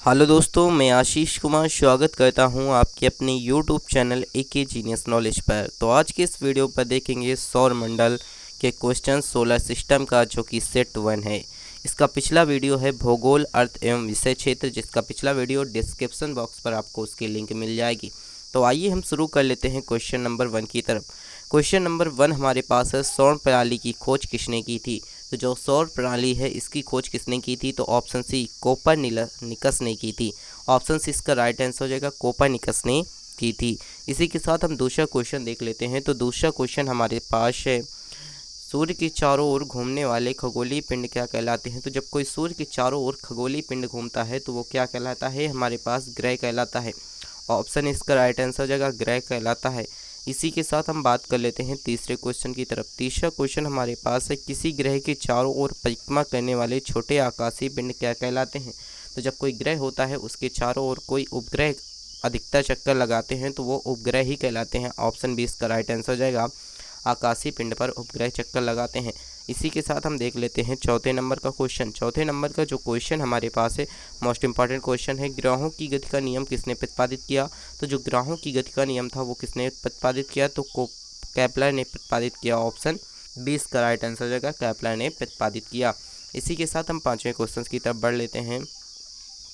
Hello दोस्तों, मैं आशीष कुमार स्वागत करता हूं आपके अपने YouTube channel A K Genius Knowledge पर। तो आज के इस वीडियो पर देखेंगे सौर मंडल के क्वेश्चन सोलर सिस्टम का, जो कि सेट 1 है। इसका पिछला वीडियो है भूगोल, अर्थ एवं विषय क्षेत्र, जिसका पिछला वीडियो डिस्क्रिप्शन बॉक्स पर आपको उसकी लिंक मिल जाएगी। तो आइए हम शुरू कर लेते हैं क्वेश्चन नंबर 1 की तरफ। क्वेश्चन नंबर 1 हमारे पास है, सौर प्रणाली की खोज किसने की थी। तो जो सौर प्रणाली है इसकी खोज किसने की थी, तो ऑप्शन सी कोपरनिकस ने की थी। ऑप्शन सी इसका राइट आंसर हो जाएगा, कोपरनिकस ने की थी। इसी के साथ हम दूसरा क्वेश्चन देख लेते हैं। तो दूसरा क्वेश्चन हमारे पास है, सूर्य के चारों ओर घूमने वाले खगोलीय पिंड क्या कहलाते हैं। तो जब कोई सूर्य के चारों ओर खगोलीय पिंड घूमता है तो वो क्या कहलाता है, हमारे पास ग्रह कहलाता है। ऑप्शन इसका राइट आंसर हो जाएगा, ग्रह कहलाता है। इसी के साथ हम बात कर लेते हैं तीसरे क्वेश्चन की तरफ। तीसरा क्वेश्चन हमारे पास है, किसी ग्रह के चारों ओर परिक्रमा करने वाले छोटे आकाशीय पिंड क्या कहलाते हैं। तो जब कोई ग्रह होता है उसके चारों ओर कोई उपग्रह अधिकतर चक्कर लगाते हैं तो वो उपग्रह ही कहलाते हैं। ऑप्शन बी इसका राइट आंसर हो जाएगा, आकाशीय पिंड पर उपग्रह चक्कर लगाते हैं। इसी के साथ हम देख लेते हैं चौथे नंबर का क्वेश्चन। चौथे नंबर का जो क्वेश्चन हमारे पास है, मोस्ट इंपॉर्टेंट क्वेश्चन है, ग्रहों की गति का नियम किसने प्रतिपादित किया। तो जो ग्रहों की गति का नियम था वो किसने प्रतिपादित किया, तो केपलर ने प्रतिपादित किया। ऑप्शन 20 का राइट आंसर हो जाएगा, केपलर ने प्रतिपादित किया। इसी के साथ हम पाँचवें क्वेश्चन की तरफ बढ़ लेते हैं।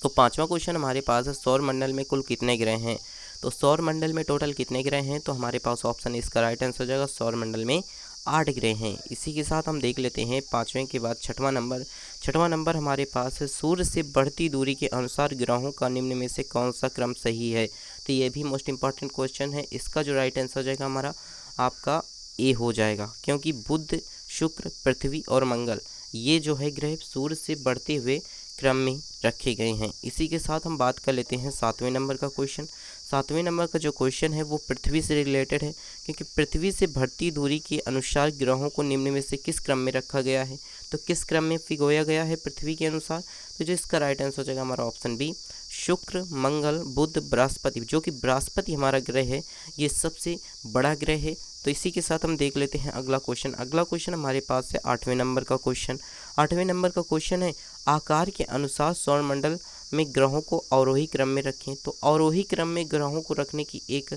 तो पाँचवा क्वेश्चन हमारे पास है, सौर मंडल में कुल कितने ग्रह हैं। तो सौर मंडल में टोटल कितने ग्रह हैं, तो हमारे पास ऑप्शन इसका राइट आंसर हो जाएगा, सौर मंडल में 8 ग्रह हैं। इसी के साथ हम देख लेते हैं पाँचवें के बाद छठवां नंबर। छठवां नंबर हमारे पास है, सूर्य से बढ़ती दूरी के अनुसार ग्रहों का निम्न में से कौन सा क्रम सही है। तो ये भी मोस्ट इंपॉर्टेंट क्वेश्चन है। इसका जो राइट आंसर हो जाएगा हमारा आपका ए हो जाएगा, क्योंकि बुध, शुक्र, पृथ्वी और मंगल ये जो है ग्रह सूर्य से बढ़ते हुए क्रम में रखे गए हैं। इसी के साथ हम बात कर लेते हैं सातवें नंबर का क्वेश्चन। सातवें नंबर का जो क्वेश्चन है वो पृथ्वी से रिलेटेड है, क्योंकि पृथ्वी से बढ़ती दूरी के अनुसार ग्रहों को निम्न में से किस क्रम में रखा गया है। तो किस क्रम में भिगोया गया है पृथ्वी के अनुसार। तो जो इसका राइट आंसर हो जाएगा हमारा ऑप्शन बी, शुक्र, मंगल, बुध, बृहस्पति। जो कि बृहस्पति हमारा ग्रह है, ये सबसे बड़ा ग्रह है। तो इसी के साथ हम देख लेते हैं अगला क्वेश्चन। अगला क्वेश्चन हमारे पास है आठवें नंबर का क्वेश्चन। आठवें नंबर का क्वेश्चन है, आकार के अनुसार सौरमंडल में ग्रहों को अवरोही क्रम में रखें। तो अवरोही क्रम में ग्रहों को रखने की एक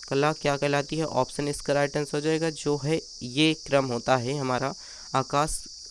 कला क्या कहलाती है। ऑप्शन इसका राइट आंसर हो जाएगा, जो है ये क्रम होता है हमारा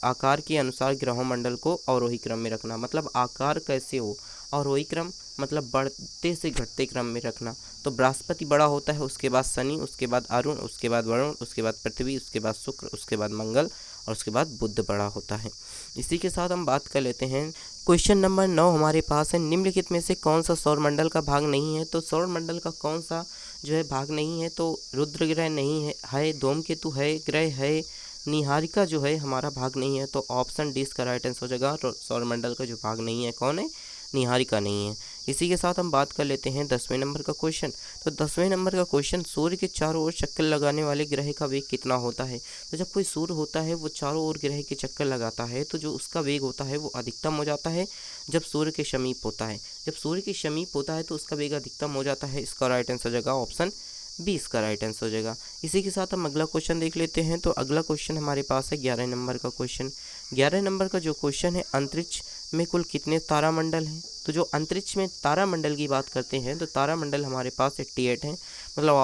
आकार के अनुसार ग्रहों मंडल को अवरोही क्रम में रखना। मतलब आकार कैसे हो, अवरोही क्रम मतलब बढ़ते से घटते क्रम में रखना। तो बृहस्पति बड़ा होता है, उसके बाद शनि, उसके बाद अरुण, उसके बाद वरुण, उसके बाद पृथ्वी, उसके बाद शुक्र, उसके बाद मंगल और उसके बाद बुध बड़ा होता है। इसी के साथ हम बात कर लेते हैं क्वेश्चन नंबर 9 हमारे पास है, निम्नलिखित में से कौन सा सौरमंडल का भाग नहीं है। तो सौरमंडल का कौन सा जो है भाग नहीं है, तो रुद्र ग्रह नहीं है, धूमकेतु है, ग्रह है, निहारिका जो है हमारा भाग नहीं है। तो ऑप्शन डी इसका राइट आंसर हो जाएगा, सौरमंडल का जो भाग नहीं है कौन है, निहारिका नहीं है। इसी के साथ हम बात कर लेते हैं 10वें नंबर का क्वेश्चन। तो 10वें नंबर का क्वेश्चन, सूर्य के चारों ओर चक्कर लगाने वाले ग्रह का वेग कितना होता है। तो जब कोई सूर्य होता है वो चारों ओर ग्रह के चक्कर लगाता है, तो जो उसका वेग होता है वो अधिकतम हो जाता है जब सूर्य के समीप होता है। जब सूर्य के समीप होता है तो उसका वेग अधिकतम हो जाता है। इसका राइट आंसर हो जाएगा ऑप्शन 20 का राइट आंसर हो जाएगा। इसी के साथ हम अगला क्वेश्चन देख लेते हैं। तो अगला क्वेश्चन हमारे पास है 11 नंबर का क्वेश्चन। 11 नंबर का जो क्वेश्चन है, अंतरिक्ष में कुल कितने तारामंडल हैं। तो जो अंतरिक्ष में तारामंडल की बात करते हैं तो तारामंडल हमारे पास 88 है। मतलब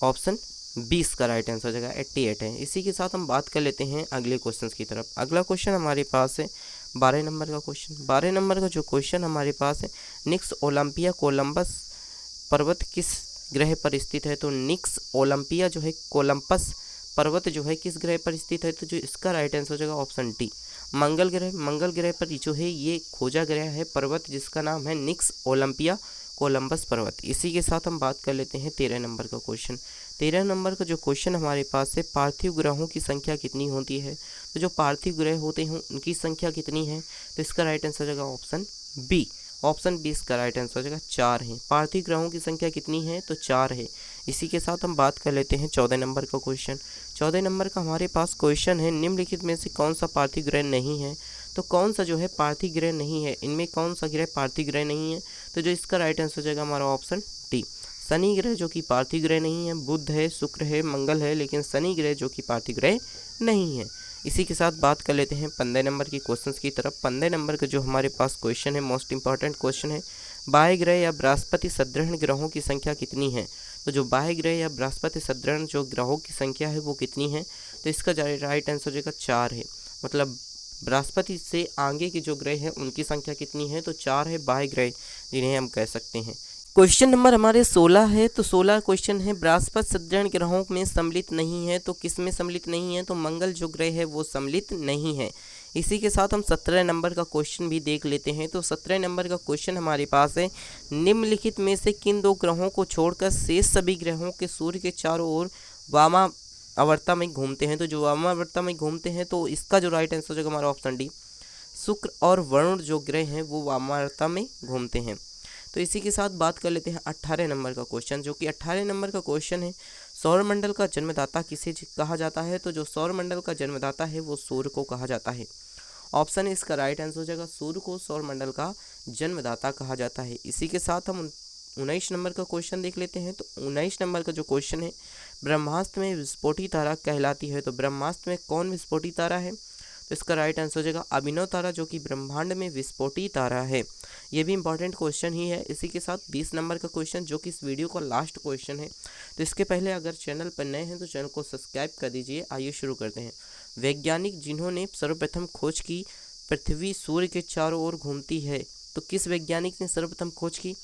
ऑप्शन 20 का राइट आंसर हो जाएगा, 88 है। इसी के साथ हम बात कर लेते हैं अगले क्वेश्चन की तरफ। अगला क्वेश्चन हमारे पास है 12 नंबर का क्वेश्चन। 12 नंबर का जो क्वेश्चन हमारे पास है, निक्स ओलंपिया कोलंबस पर्वत किस ग्रह पर स्थित है। तो निक्स ओलंपिया जो है कोलंबस पर्वत जो है किस ग्रह पर स्थित है। तो जो इसका राइट आंसर हो जाएगा ऑप्शन डी, मंगल ग्रह। मंगल ग्रह पर जो है ये खोजा गया है पर्वत, जिसका नाम है निक्स ओलंपिया कोलंबस पर्वत। इसी के साथ हम बात कर लेते हैं 13 नंबर का क्वेश्चन। 13 नंबर का जो क्वेश्चन हमारे पास है, पार्थिव ग्रहों की संख्या कितनी होती है। तो जो पार्थिव ग्रह होते हैं उनकी संख्या कितनी है। तो इसका राइट आंसर हो जाएगा ऑप्शन बी, ऑप्शन 20 का राइट आंसर हो जाएगा 4 है। पार्थिव ग्रहों की संख्या कितनी है, तो 4 है। इसी के साथ हम बात कर लेते हैं 14 नंबर का क्वेश्चन। 14 नंबर का हमारे पास क्वेश्चन है, निम्नलिखित में से कौन सा पार्थिव ग्रह नहीं है। तो कौन सा जो है पार्थिव ग्रह नहीं है, इनमें कौन सा ग्रह पार्थिव ग्रह नहीं है। तो जो इसका राइट आंसर हो जाएगा हमारा ऑप्शन डी, शनि ग्रह जो कि पार्थिव ग्रह नहीं है। बुध है, शुक्र है, मंगल है, लेकिन शनि ग्रह जो कि पार्थिव ग्रह नहीं है। इसी के साथ बात कर लेते हैं 15 नंबर की क्वेश्चंस की तरफ। 15 नंबर का जो हमारे पास क्वेश्चन है, मोस्ट इंपॉर्टेंट क्वेश्चन है, बाह्य ग्रह या बृहस्पति सदृढ़ ग्रहों की संख्या कितनी है। तो जो बाह्य ग्रह या बृहस्पति सदृढ़ जो ग्रहों की संख्या है वो कितनी है, तो इसका राइट आंसर हो जाएगा 4 है। मतलब बृहस्पति से आगे के जो ग्रह हैं उनकी संख्या कितनी है, तो 4 है बाह्य ग्रह जिन्हें हम कह सकते हैं। क्वेश्चन नंबर हमारे 16 है। तो 16 क्वेश्चन है, बृहस्पति सदृढ़ ग्रहों में सम्मिलित नहीं है, तो किस में सम्मिलित नहीं है, तो मंगल जो ग्रह है वो सम्मिलित नहीं है। इसी के साथ हम 17 नंबर का क्वेश्चन भी देख लेते हैं। तो 17 नंबर का क्वेश्चन हमारे पास है, निम्नलिखित में से किन 2 ग्रहों को छोड़कर शेष सभी ग्रहों के सूर्य के चारों ओर वामावर्ता में घूमते हैं। तो जो वामावर्ता में घूमते हैं, तो इसका जो राइट आंसर हो जाएगा हमारा ऑप्शन डी, शुक्र और वरुण जो ग्रह हैं वो वामावर्ता में घूमते हैं। तो इसी के साथ बात कर लेते हैं 18 नंबर का क्वेश्चन, जो कि 18 नंबर का क्वेश्चन है, सौरमंडल का जन्मदाता किसे कहा जाता है। तो जो सौरमंडल का जन्मदाता है वो सूर्य को कहा जाता है। ऑप्शन है इसका राइट आंसर हो जाएगा, सूर्य को सौरमंडल का जन्मदाता कहा जाता है। इसी के साथ हम 19 नंबर का क्वेश्चन देख लेते हैं। तो 19 नंबर का जो क्वेश्चन है, ब्रह्मास्त्र में विस्फोटी तारा कहलाती है। तो ब्रह्मास्त्र में कौन विस्फोटी तारा है, तो इसका राइट आंसर हो जाएगा अभिनव तारा, जो कि ब्रह्मांड में विस्फोटी तारा है। ये भी इंपॉर्टेंट क्वेश्चन ही है। इसी के साथ 20 नंबर का क्वेश्चन, जो कि इस वीडियो का लास्ट क्वेश्चन है। तो इसके पहले अगर चैनल पर नए हैं तो चैनल को सब्सक्राइब कर दीजिए। आइए शुरू करते हैं। वैज्ञानिक जिन्होंने सर्वप्रथम खोज की पृथ्वी सूर्य के चारों ओर घूमती है, तो किस वैज्ञानिक ने सर्वप्रथम खोज की,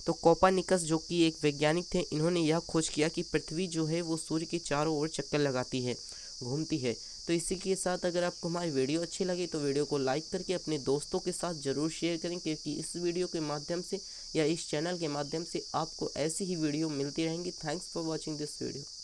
तो कोपर्निकस जो कि एक वैज्ञानिक थे, इन्होंने यह खोज किया कि पृथ्वी जो है वो सूर्य के चारों ओर चक्कर लगाती है, घूमती है। तो इसी के साथ अगर आपको हमारी वीडियो अच्छी लगी तो वीडियो को लाइक करके अपने दोस्तों के साथ ज़रूर शेयर करें, क्योंकि इस वीडियो के माध्यम से या इस चैनल के माध्यम से आपको ऐसी ही वीडियो मिलती रहेंगी। Thanks for watching this video.